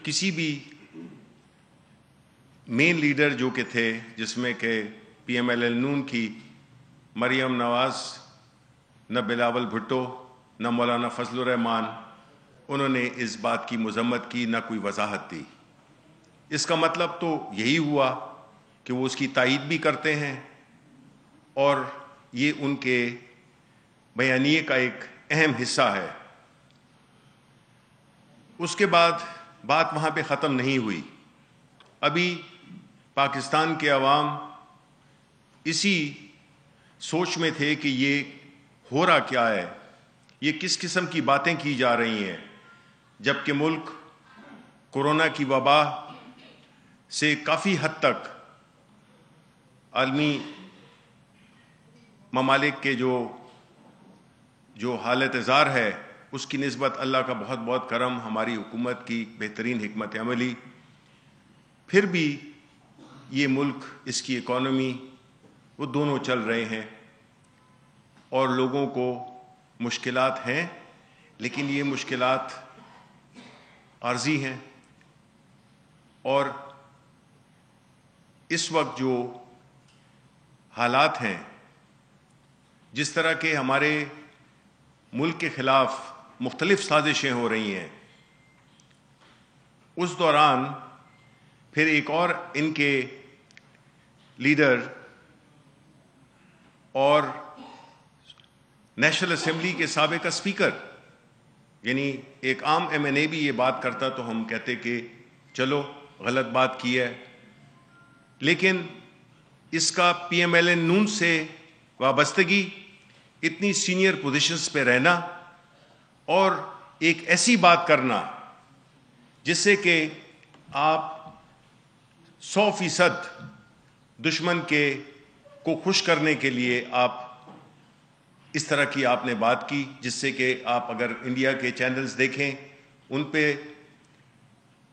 کسی بھی مین لیڈر جو کہ تھے، جس میں کہ پی ایم ایل نون کی مریم نواز، نہ بلاول بھٹو، نہ مولانا فضل الرحمان، انہوں نے اس بات کی مذمت کی، نہ کوئی وضاحت دی۔ اس کا مطلب تو یہی ہوا کہ وہ اس کی تائید بھی کرتے ہیں اور یہ ان کے بیانیے کا ایک اہم حصہ ہے۔ اس کے بعد بات وہاں پہ ختم نہیں ہوئی۔ ابھی پاکستان کے عوام اسی سوچ میں تھے کہ یہ ہو رہا کیا ہے، یہ کس قسم کی باتیں کی جا رہی ہیں، جبکہ ملک کورونا کی وبا سے کافی حد تک عالمی ممالک کے جو حالت زار ہے اس کی نسبت اللہ کا بہت بہت کرم، ہماری حکومت کی بہترین حکمت عملی، پھر بھی یہ ملک، اس کی اکانومی، وہ دونوں چل رہے ہیں اور لوگوں کو مشکلات ہیں، لیکن یہ مشکلات عارضی ہیں۔ اور اس وقت جو حالات ہیں، جس طرح کے ہمارے ملک کے خلاف مختلف سازشیں ہو رہی ہیں، اس دوران پھر ایک اور ان کے لیڈر اور نیشنل اسمبلی کے سابق اسپیکر، یعنی ایک عام ایم این اے بھی یہ بات کرتا تو ہم کہتے کہ چلو غلط بات کی ہے، لیکن اس کا پی ایم ایل این نون سے وابستگی، اتنی سینئر پوزیشنز پہ رہنا اور ایک ایسی بات کرنا جس سے کہ آپ 100% دشمن کو خوش کرنے کے لیے آپ اس طرح کی آپ نے بات کی، جس سے کہ آپ اگر انڈیا کے چینلز دیکھیں ان پہ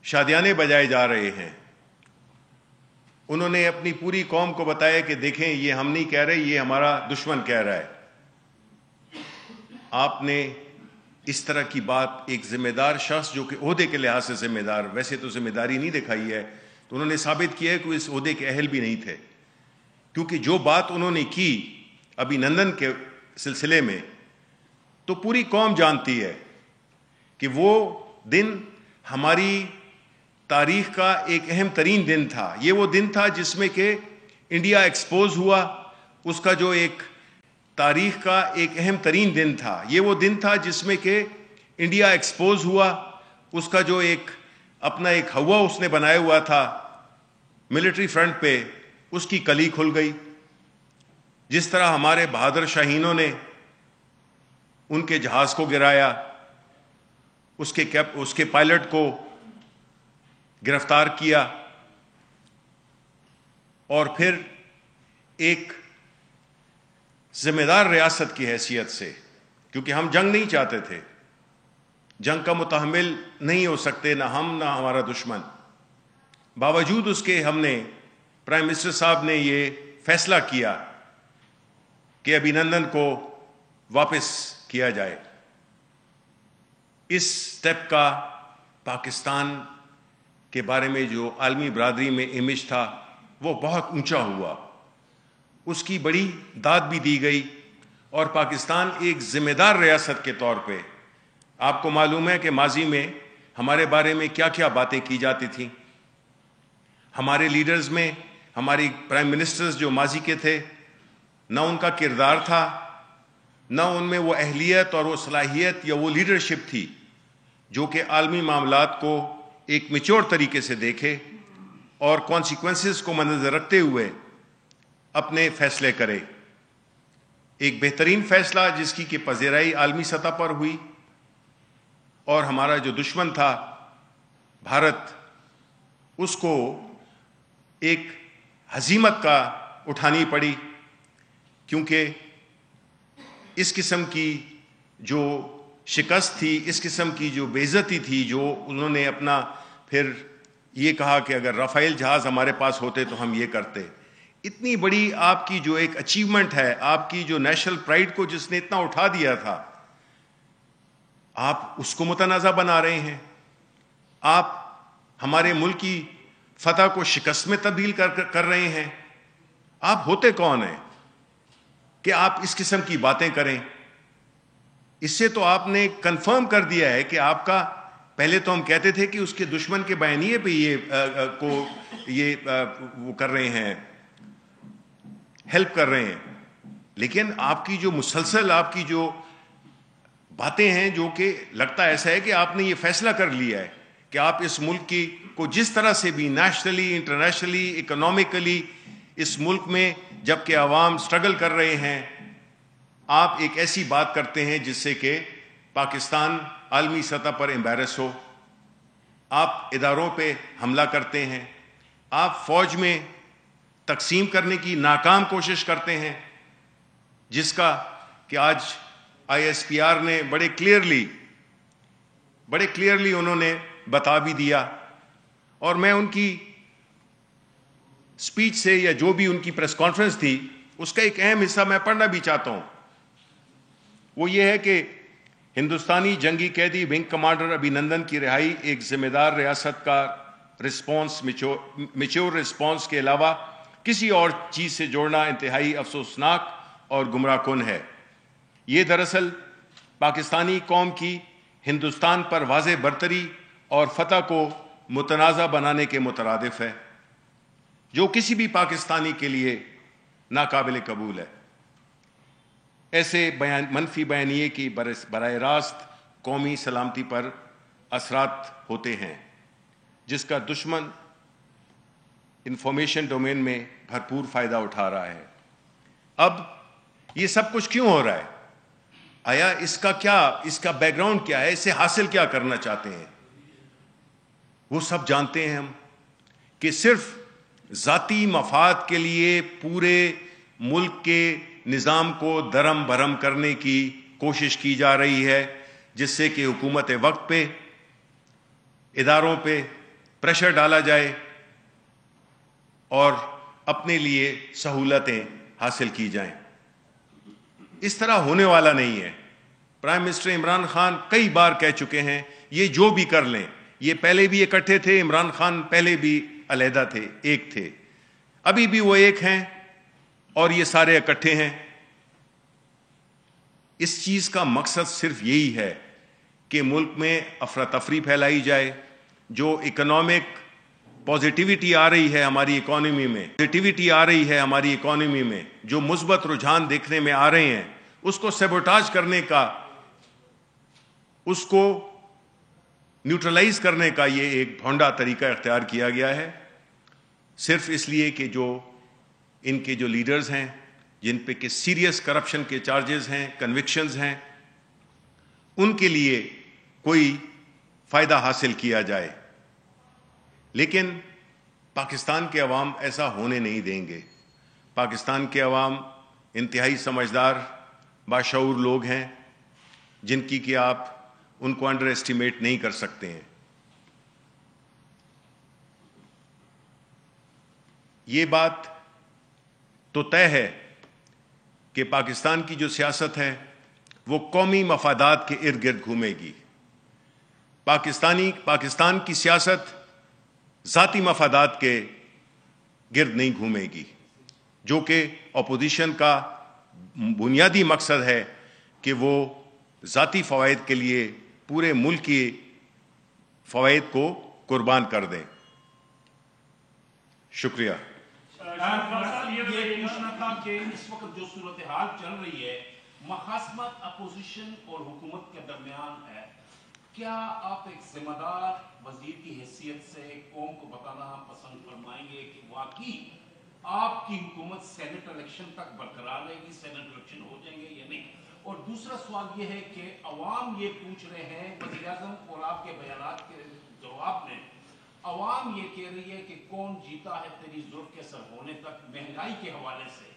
شادیانے بجائے جا رہے ہیں۔ انہوں نے اپنی پوری قوم کو بتایا کہ دیکھیں یہ ہم نہیں کہہ رہے، یہ ہمارا دشمن کہہ رہا ہے۔ آپ نے اس طرح کی بات ایک ذمہ دار شخص جو کہ عہدے کے لحاظ سے ذمہ دار، ویسے تو ذمہ داری نہیں دکھائی ہے، تو انہوں نے ثابت کیا ہے کہ وہ اس عہدے کے اہل بھی نہیں تھے، کیونکہ جو بات انہوں نے کی ابھی نندن کے سلسلے میں، تو پوری قوم جانتی ہے کہ وہ دن ہماری تاریخ کا ایک اہم ترین دن تھا۔ یہ وہ دن تھا جس میں کہ انڈیا ایکسپوز ہوا، اس کا جو ایک تاریخ کا ایک اہم ترین دن تھا۔ یہ وہ دن تھا جس میں کہ انڈیا ایکسپوز ہوا، اس کا جو ایک اپنا ایک ہوا اس نے بنایا ہوا تھا ملٹری فرنٹ پہ، اس کی کلی کھل گئی۔ جس طرح ہمارے بہادر شاہینوں نے ان کے جہاز کو گرایا، اس کے پائلٹ کو گرفتار کیا، اور پھر ایک ذمہ دار ریاست کی حیثیت سے، کیونکہ ہم جنگ نہیں چاہتے تھے، جنگ کا متحمل نہیں ہو سکتے، نہ ہم نہ ہمارا دشمن، باوجود اس کے ہم نے، پرائم منسٹر صاحب نے یہ فیصلہ کیا کہ ابھینندن کو واپس کیا جائے۔ اس سٹیپ کا پاکستان کے بارے میں جو عالمی برادری میں امیج تھا وہ بہت اونچا ہوا، اس کی بڑی داد بھی دی گئی، اور پاکستان ایک ذمہ دار ریاست کے طور پہ، آپ کو معلوم ہے کہ ماضی میں ہمارے بارے میں کیا کیا باتیں کی جاتی تھیں، ہمارے لیڈرز میں، ہماری پرائم منسٹرز جو ماضی کے تھے، نہ ان کا کردار تھا، نہ ان میں وہ اہلیت اور وہ صلاحیت یا وہ لیڈرشپ تھی جو کہ عالمی معاملات کو ایک میچور طریقے سے دیکھے اور کانسیکوینسز کو مدنظر رکھتے ہوئے اپنے فیصلے کرے۔ ایک بہترین فیصلہ جس کی کہ پذیرائی عالمی سطح پر ہوئی، اور ہمارا جو دشمن تھا بھارت، اس کو ایک ہزیمت کا اٹھانی پڑی، کیونکہ اس قسم کی جو شکست تھی، اس قسم کی جو بے عزتی تھی، جو انہوں نے اپنا پھر یہ کہا کہ اگر رافیل جہاز ہمارے پاس ہوتے تو ہم یہ کرتے۔ اتنی بڑی آپ کی جو ایک اچیومنٹ ہے، آپ کی جو نیشنل پرائڈ کو جس نے اتنا اٹھا دیا تھا، آپ اس کو متنازع بنا رہے ہیں۔ آپ ہمارے ملک کی فتح کو شکست میں تبدیل کر رہے ہیں. آپ ہوتے کون ہیں کہ آپ اس قسم کی باتیں کریں؟ اس سے تو آپ نے کنفرم کر دیا ہے کہ آپ کا، پہلے تو ہم کہتے تھے کہ اس کے دشمن کے بیانیے پہ یہ وہ کر رہے ہیں، ہیلپ کر رہے ہیں، لیکن آپ کی جو مسلسل آپ کی جو باتیں ہیں، جو کہ لگتا ایسا ہے کہ آپ نے یہ فیصلہ کر لیا ہے کہ آپ اس ملک کی کو جس طرح سے بھی نیشنلی، انٹرنیشنلی، اکنامکلی اس ملک میں جب کہ عوام سٹرگل کر رہے ہیں، آپ ایک ایسی بات کرتے ہیں جس سے کہ پاکستان عالمی سطح پر امبیرس ہو. آپ اداروں پہ حملہ کرتے ہیں، آپ فوج میں تقسیم کرنے کی ناکام کوشش کرتے ہیں، جس کا کہ آج آئی ایس پی آر نے بڑے کلیئرلی انہوں نے بتا بھی دیا. اور میں ان کی سپیچ سے یا جو بھی ان کی پریس کانفرنس تھی اس کا ایک اہم حصہ میں پڑھنا بھی چاہتا ہوں. وہ یہ ہے کہ ہندوستانی جنگی قیدی ونگ کمانڈر ابھی نندن کی رہائی ایک ذمہ دار ریاست کا رسپانس، میچور رسپانس کے علاوہ کسی اور چیز سے جوڑنا انتہائی افسوسناک اور گمراہ کن ہے. یہ دراصل پاکستانی قوم کی ہندوستان پر واضح برتری اور فتح کو متنازع بنانے کے مترادف ہے، جو کسی بھی پاکستانی کے لیے ناقابل قبول ہے. ایسے منفی بیانیے کی براہ راست قومی سلامتی پر اثرات ہوتے ہیں، جس کا دشمن انفارمیشن ڈومین میں بھرپور فائدہ اٹھا رہا ہے. اب یہ سب کچھ کیوں ہو رہا ہے؟ آیا اس کا بیک گراؤنڈ کیا ہے؟ اس سے حاصل کیا کرنا چاہتے ہیں؟ وہ سب جانتے ہیں ہم کہ صرف ذاتی مفاد کے لیے پورے ملک کے نظام کو درم بھرم کرنے کی کوشش کی جا رہی ہے، جس سے کہ حکومت وقت پہ اداروں پہ پریشر ڈالا جائے اور اپنے لیے سہولتیں حاصل کی جائیں. اس طرح ہونے والا نہیں ہے. پرائم منسٹر عمران خان کئی بار کہہ چکے ہیں یہ جو بھی کر لیں، یہ پہلے بھی اکٹھے تھے، عمران خان پہلے بھی علیحدہ تھے، ایک تھے، ابھی بھی وہ ایک ہیں اور یہ سارے اکٹھے ہیں. اس چیز کا مقصد صرف یہی ہے کہ ملک میں افراتفری پھیلائی جائے. جو اکنامک پازیٹیوٹی آ رہی ہے ہماری اکانومی میں، جو مثبت رجحان دیکھنے میں آ رہے ہیں، اس کو سیبوٹاج کرنے کا، اس کو نیوٹرلائز کرنے کا یہ ایک بھونڈا طریقہ اختیار کیا گیا ہے، صرف اس لیے کہ جو ان کے جو لیڈرز ہیں جن پہ کہ سیریس کرپشن کے چارجز ہیں، کنوکشنز ہیں، ان کے لیے کوئی فائدہ حاصل کیا جائے. لیکن پاکستان کے عوام ایسا ہونے نہیں دیں گے. پاکستان کے عوام انتہائی سمجھدار، باشعور لوگ ہیں جن کی کہ آپ ان کو انڈر ایسٹیمیٹ نہیں کر سکتے ہیں. یہ بات تو طے ہے کہ پاکستان کی جو سیاست ہے وہ قومی مفادات کے ارد گرد گھومے گی. پاکستان کی سیاست ذاتی مفادات کے گرد نہیں گھومے گی، جو کہ اپوزیشن کا بنیادی مقصد ہے کہ وہ ذاتی فوائد کے لیے پورے ملک کی فوائد کو قربان کر دیں. شکریہ. یہ پوچھنا تھا کہ اس وقت جو صورتحال چل رہی ہے، مخاصمت اپوزیشن اور حکومت کے درمیان ہے، کیا آپ ایک ذمہ دار وزیر کی حیثیت سے قوم کو بتانا پسند فرمائیں گے کہ واقعی آپ کی حکومت سینٹ الیکشن تک برقرار رہے گی، سینٹ الیکشن ہو جائیں گے یا نہیں؟ اور دوسرا سوال یہ ہے کہ عوام یہ پوچھ رہے ہیں، وزیر اعظم اور آپ کے بیانات کے جواب میں عوام یہ کہہ رہی ہے کہ کون جیتا ہے تیری زلف کے سر ہونے تک، مہنگائی کے حوالے سے،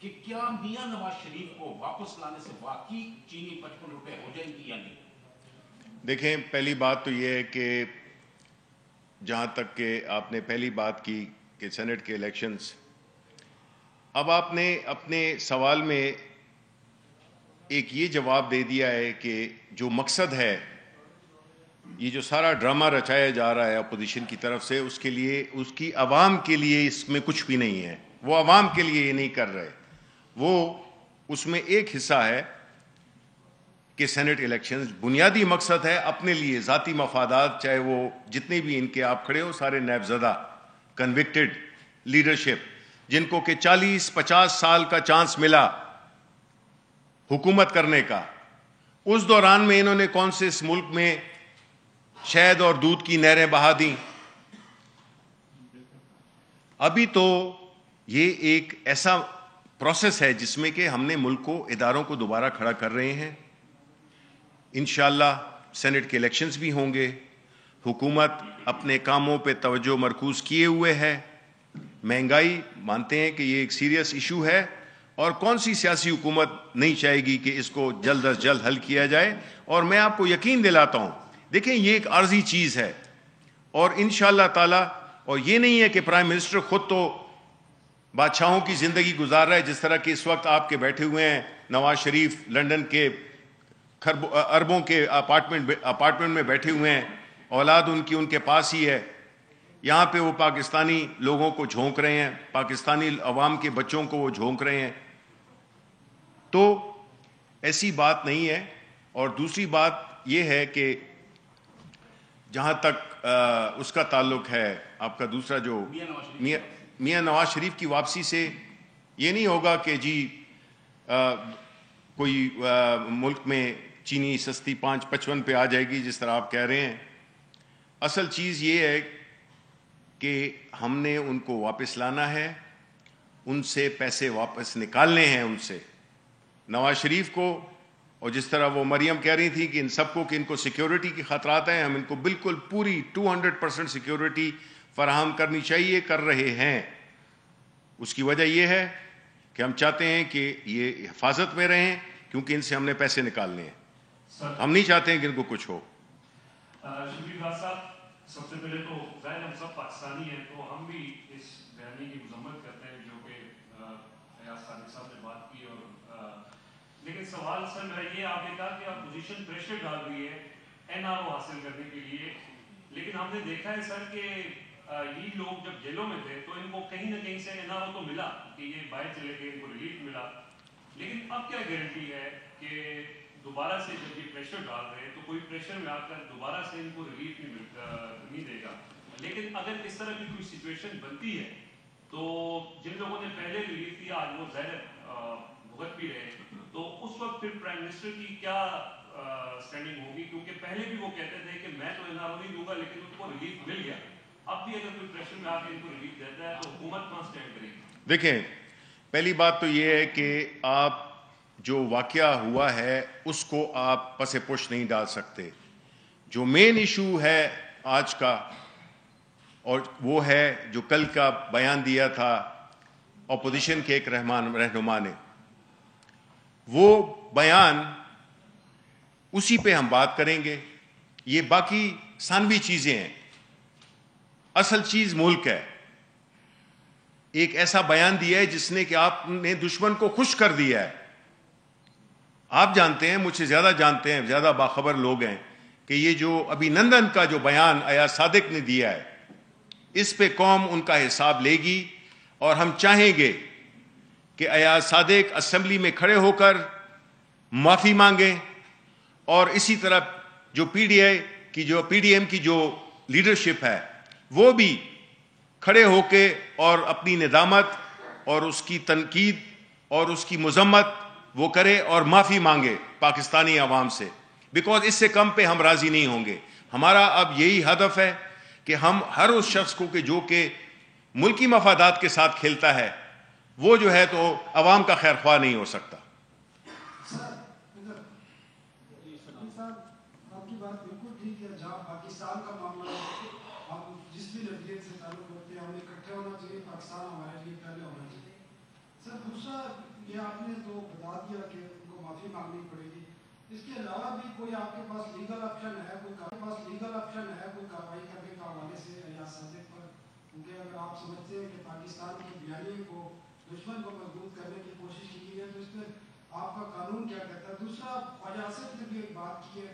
کہ کیا میاں نواز شریف کو واپس لانے سے واقعی چینی 55 روپے ہو جائیں گی یا نہیں؟ دیکھیں، پہلی بات تو یہ ہے کہ جہاں تک کہ آپ نے پہلی بات کی کہ سینٹ کے الیکشنز، اب آپ نے اپنے سوال میں ایک یہ جواب دے دیا ہے کہ جو مقصد ہے یہ جو سارا ڈرامہ رچایا جا رہا ہے اپوزیشن کی طرف سے، اس کے لیے، اس کی عوام کے لیے اس میں کچھ بھی نہیں ہے. وہ عوام کے لیے یہ نہیں کر رہے. وہ اس میں ایک حصہ ہے کہ سینٹ الیکشنز بنیادی مقصد ہے اپنے لیے ذاتی مفادات، چاہے وہ جتنے بھی ان کے آپ کھڑے ہو سارے نیب زدہ کنوکٹڈ لیڈرشپ، جن کو کہ 40-50 سال کا چانس ملا حکومت کرنے کا. اس دوران میں انہوں نے کون سے اس ملک میں شہد اور دودھ کی نہریں بہا دیں؟ ابھی تو یہ ایک ایسا پروسیس ہے جس میں کہ ہم نے ملک کو، اداروں کو دوبارہ کھڑا کر رہے ہیں. انشاءاللہ سینٹ کے الیکشنز بھی ہوں گے. حکومت اپنے کاموں پہ توجہ مرکوز کیے ہوئے ہے. مہنگائی مانتے ہیں کہ یہ ایک سیریس ایشو ہے، اور کون سی سیاسی حکومت نہیں چاہے گی کہ اس کو جلد از جلد حل کیا جائے. اور میں آپ کو یقین دلاتا ہوں، دیکھیں یہ ایک عارضی چیز ہے، اور انشاءاللہ تعالی، اور یہ نہیں ہے کہ پرائم منسٹر خود تو بادشاہوں کی زندگی گزار رہا ہے، جس طرح کہ اس وقت آپ کے بیٹھے ہوئے ہیں نواز شریف لنڈن کے اربوں کے اپارٹمنٹ میں بیٹھے ہوئے ہیں، اولاد ان کی ان کے پاس ہی ہے. یہاں پہ وہ پاکستانی لوگوں کو جھونک رہے ہیں، پاکستانی عوام کے بچوں کو وہ جھونک رہے ہیں. تو ایسی بات نہیں ہے. اور دوسری بات یہ ہے کہ جہاں تک اس کا تعلق ہے، آپ کا دوسرا جو میاں نواز شریف کی واپسی سے، یہ نہیں ہوگا کہ جی کوئی ملک میں چینی سستی 5.55 پہ آ جائے گی جس طرح آپ کہہ رہے ہیں. اصل چیز یہ ہے کہ ہم نے ان کو واپس لانا ہے، ان سے پیسے واپس نکالنے ہیں ان سے. نواز شریف کو، اور جس طرح وہ مریم کہہ رہی تھی کہ ان سب کو، کہ ان کو سیکیورٹی کی خطرات ہیں، ہم ان کو بالکل پوری 200% سیکیورٹی فراہم کرنی چاہیے، کر رہے ہیں. اس کی وجہ یہ ہے کہ ہم چاہتے ہیں کہ یہ حفاظت میں رہیں، کیونکہ ان سے ہم نے پیسے نکالنے ہیں. ہم نہیں چاہتے ہیں کہ ان کو کچھ ہو. شبیر راز صاحب، سب سے پہلے تو ظاہر ہم سب پاکستانی ہیں، تو ہم بھی اس بیانی کی مذمت کرتے ہیں جو کہ ایاز صادق صاحب نے بات کی. اور لیکن سوال سر میرا یہ، آپ نے کہا کہ اپوزیشن پریشر ڈال رہی ہے NRO حاصل کرنے کے لیے، لیکن ہم نے دیکھا ہے سر کہ یہ لوگ جب جیلوں میں تھے تو ان کو کہیں نہ کہیں سے NRO تو ملا کہ یہ باہر چلے گئے، ان کو ریلیف ملا. لیکن اب کیا گارنٹی ہے کہ دوبارہ سے جب یہ پریشر ڈال رہے ہیں تو کوئی پریشر میں آ کر دوبارہ سے ان کو ریلیف نہیں دے گا؟ لیکن اگر اس طرح کی کوئی سچویشن بنتی ہے تو جن لوگوں نے پہلے ریلیف دیا آج وہ ظاہر بھگت بھی رہے، تو اس وقت پھر پرائم منسٹر کی کیا اسٹینڈنگ ہوگی؟ کیونکہ پہلے بھی وہ کہتے تھے کہ میں تو NRO نہیں دوں گا، لیکن ان کو ریلیف مل گیا. اب بھی اگر کوئی پریشر میں آ کے ان کو ریلیف دیتا ہے تو حکومت کہاں اسٹینڈ کرے گی؟ دیکھیں، پہلی بات تو یہ ہے کہ آپ جو واقعہ ہوا ہے اس کو آپ پس پش نہیں ڈال سکتے. جو مین ایشو ہے آج کا، اور وہ ہے جو کل کا بیان دیا تھا اپوزیشن کے ایک رہنما نے، وہ بیان اسی پہ ہم بات کریں گے. یہ باقی ثانوی چیزیں ہیں، اصل چیز ملک ہے. ایک ایسا بیان دیا ہے جس نے کہ آپ نے دشمن کو خوش کر دیا ہے. آپ جانتے ہیں، مجھ سے زیادہ جانتے ہیں، زیادہ باخبر لوگ ہیں، کہ یہ جو ابھی نندن کا جو بیان ایاز صادق نے دیا ہے، اس پہ قوم ان کا حساب لے گی. اور ہم چاہیں گے کہ ایاز صادق اسمبلی میں کھڑے ہو کر معافی مانگیں، اور اسی طرح جو پی ڈی ایم کی جو لیڈرشپ ہے وہ بھی کھڑے ہو کے اور اپنی ندامت اور اس کی تنقید اور اس کی مذمت وہ کرے اور معافی مانگے پاکستانی عوام سے. بیکاز اس سے کم پہ ہم راضی نہیں ہوں گے. ہمارا اب یہی ہدف ہے کہ ہم ہر اس شخص کو کہ جو کہ ملکی مفادات کے ساتھ کھیلتا ہے، وہ جو ہے تو عوام کا خیر خواہ نہیں ہو سکتا. آپ کی بات بالکل ٹھیک ہے. جہاں پاکستان کا معاملہ ہے، ہم جس بھی نظریے سے تعلق رکھتے ہیں، ہمیں اکٹھے ہونا چاہیے. پاکستان ہمارے لیے پہلے ہونا چاہیے. سر دوسرا یہ آپ نے تو بتا دیا کہ ان کو معافی مانگنی پڑے گی. اس کے علاوہ بھی کوئی آپ کے پاس لیگل آپشن ہے، کوئی کارروائی کرنے کا حوالے سے ایاز صادق پر؟ کیونکہ اگر آپ سمجھتے ہیں کہ پاکستان کی بیانی کو، دشمن کو مضبوط کرنے کی کوشش کی ہے، تو اس میں آپ کا قانون کیا کہتا ہے؟ دوسرا خواجہ آصف نے بھی ایک بات کی ہے،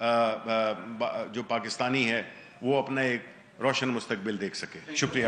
جو پاکستانی ہے وہ اپنا ایک روشن مستقبل دیکھ سکے. شکریہ.